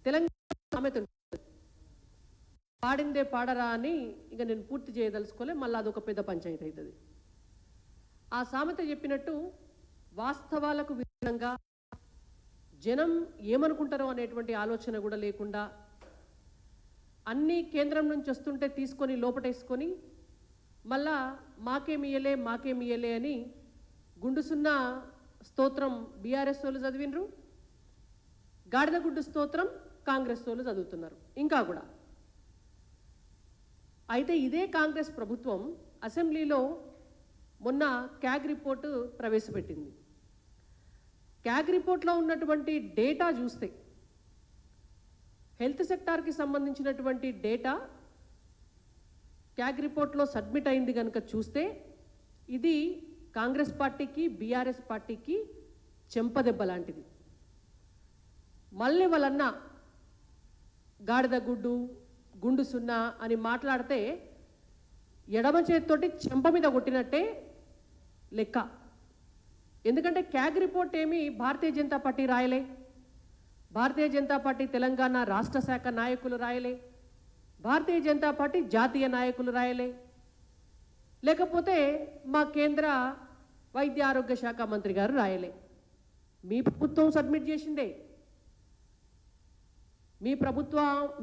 తెలంగాణ సామెత పాడిందే పాడరా అని ఇక నేను పూర్తి చేయదలుచుకోలే, మళ్ళీ అదొక పెద్ద పంచాయతీ అవుతుంది. ఆ సామెత చెప్పినట్టు వాస్తవాలకు విరుద్ధంగా జనం ఏమనుకుంటారో అనేటువంటి ఆలోచన కూడా లేకుండా అన్నీ కేంద్రం నుంచి వస్తుంటే తీసుకొని లోపటేసుకొని మళ్ళా మాకేమియలే అని గుండుసున్న స్తోత్రం బీఆర్ఎస్ వాళ్ళు చదివినరు, గాడిదగుడ్డు స్తోత్రం కాంగ్రెస్ వాళ్ళు చదువుతున్నారు ఇంకా కూడా. అయితే ఇదే కాంగ్రెస్ ప్రభుత్వం అసెంబ్లీలో మొన్న క్యాగ్ రిపోర్టు ప్రవేశపెట్టింది. క్యాగ్ రిపోర్ట్లో ఉన్నటువంటి డేటా చూస్తే హెల్త్ సెక్టార్కి సంబంధించినటువంటి డేటా క్యాగ్ రిపోర్ట్లో సబ్మిట్ అయింది కనుక చూస్తే ఇది కాంగ్రెస్ పార్టీకి బీఆర్ఎస్ పార్టీకి చెంపదెబ్బ లాంటిది. మళ్ళీ వాళ్ళన్న గాడిద గుడ్డు గుండు సున్నా అని మాట్లాడితే ఎడమ చేతితోటి చెంప మీద కొట్టినట్టే లెక్క. ఎందుకంటే క్యాగ్ రిపోర్ట్ ఏమి భారతీయ జనతా పార్టీ రాయలే, భారతీయ జనతా పార్టీ తెలంగాణ రాష్ట్ర శాఖ నాయకులు రాయలే, భారతీయ జనతా పార్టీ జాతీయ నాయకులు రాయలే, లేకపోతే మా కేంద్ర వైద్య ఆరోగ్య శాఖ మంత్రి గారు రాయలే. మీ ప్రభుత్వం సబ్మిట్ చేసిందే,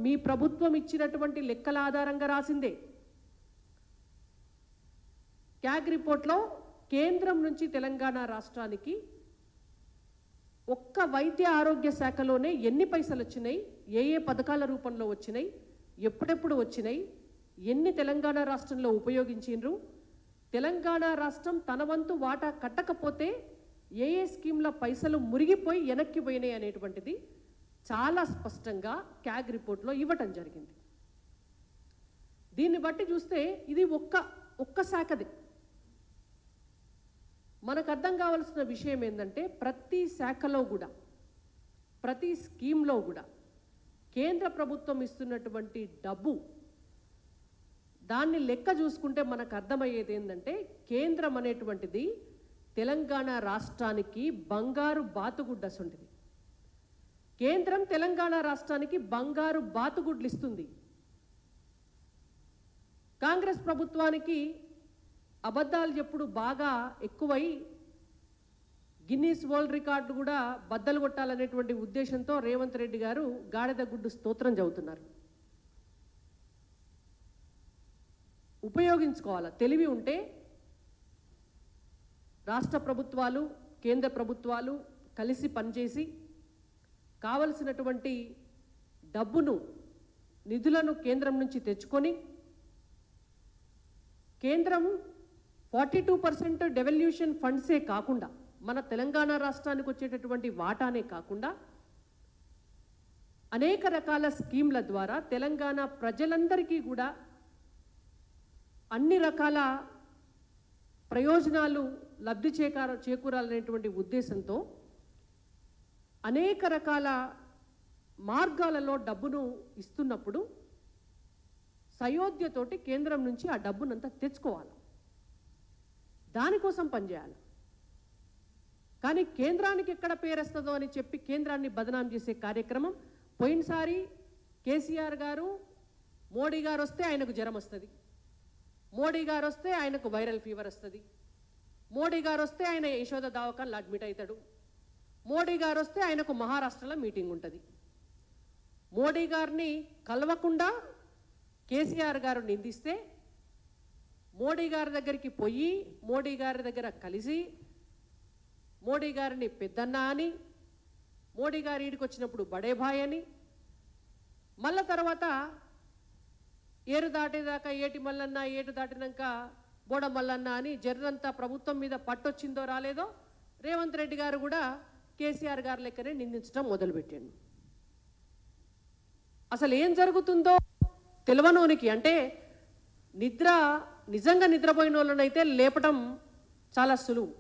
మీ ప్రభుత్వం ఇచ్చినటువంటి లెక్కల ఆధారంగా రాసిందే. క్యాగ్ రిపోర్ట్లో కేంద్రం నుంచి తెలంగాణ రాష్ట్రానికి ఒక్క వైద్య ఆరోగ్య శాఖలోనే ఎన్ని పైసలు వచ్చినాయి, ఏ పథకాల రూపంలో వచ్చినాయి, ఎప్పుడెప్పుడు వచ్చినాయి, ఎన్ని తెలంగాణ రాష్ట్రంలో ఉపయోగించిండ్రు, తెలంగాణ రాష్ట్రం తన వంతు వాటా కట్టకపోతే ఏ స్కీమ్ల పైసలు మురిగిపోయి వెనక్కి పోయినాయి అనేటువంటిది చాలా స్పష్టంగా క్యాగ్ రిపోర్ట్లో ఇవ్వటం జరిగింది. దీన్ని బట్టి చూస్తే ఇది ఒక్క శాఖది. మనకు అర్థం కావాల్సిన విషయం ఏంటంటే ప్రతి శాఖలో కూడా ప్రతి స్కీమ్లో కూడా కేంద్ర ప్రభుత్వం ఇస్తున్నటువంటి డబ్బు దాన్ని లెక్క చూసుకుంటే మనకు అర్థమయ్యేది ఏంటంటే కేంద్రం అనేటువంటిది తెలంగాణ రాష్ట్రానికి బంగారు బాతుగుడ్డసుంటిది. కేంద్రం తెలంగాణ రాష్ట్రానికి బంగారు బాతుగుడ్లు ఇస్తుంది. కాంగ్రెస్ ప్రభుత్వానికి అబద్ధాలు చెప్పుడు బాగా ఎక్కువై గిన్నీస్ వరల్డ్ రికార్డు కూడా బద్దలు కొట్టాలనేటువంటి ఉద్దేశంతో రేవంత్ రెడ్డి గారు గాడిద గుడ్డు స్తోత్రం చదువుతున్నారు. ఉపయోగించుకోవాలా, తెలివి ఉంటే రాష్ట్ర ప్రభుత్వాలు కేంద్ర ప్రభుత్వాలు కలిసి పనిచేసి కావలసినటువంటి డబ్బును నిధులను కేంద్రం నుంచి తెచ్చుకొని కేంద్రం 42% డెవల్యూషన్ ఫండ్సే కాకుండా మన తెలంగాణ రాష్ట్రానికి వచ్చేటటువంటి వాటానే కాకుండా అనేక రకాల స్కీమ్ల ద్వారా తెలంగాణ ప్రజలందరికీ కూడా అన్ని రకాల ప్రయోజనాలు లబ్ధి చేకూరాలనేటువంటి ఉద్దేశంతో అనేక రకాల మార్గాలలో డబ్బును ఇస్తున్నప్పుడు సయోధ్యతోటి కేంద్రం నుంచి ఆ డబ్బునంతా తెచ్చుకోవాలి, దానికోసం పనిచేయాలి. కానీ కేంద్రానికి ఎక్కడ పేరేస్తుందో అని చెప్పి కేంద్రాన్ని బదనాం చేసే కార్యక్రమం పోయినసారి కేసీఆర్ గారు మోడీ గారు వస్తే ఆయనకు జ్వరం వస్తుంది, మోడీ గారు వస్తే ఆయనకు వైరల్ ఫీవర్ వస్తుంది, మోడీ గారు వస్తే ఆయన యశోద దవాఖానలో అడ్మిట్ అవుతాడు, మోడీ గారు వస్తే ఆయనకు మహారాష్ట్రలో మీటింగ్ ఉంటుంది. మోడీ గారిని కలవకుండా కేసీఆర్ గారు నిందిస్తే మోడీ గారి దగ్గరికి పోయి మోడీ గారి దగ్గర కలిసి మోడీ గారిని పెద్దన్న అని, మోడీ గారి ఈడికి వచ్చినప్పుడు బడేభాయ్ అని, మళ్ళా తర్వాత ఏరు దాటేదాకా ఏటి మల్లన్న, ఏటు దాటినాక బోడ మల్లన్న అని జర్రంతా ప్రభుత్వం మీద పట్టొచ్చిందో రాలేదో రేవంత్ రెడ్డి గారు కూడా కేసీఆర్ గారి లెక్కనే నిందించడం మొదలుపెట్టాడు. అసలు ఏం జరుగుతుందో తెలియనోనికి, అంటే నిజంగా నిద్రపోయిన వాళ్ళనైతే లేపటం చాలా సులువు,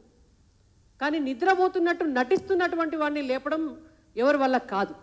కానీ నిద్రపోతున్నట్టు నటిస్తున్నటువంటి వాడిని లేపడం ఎవరి వల్ల కాదు.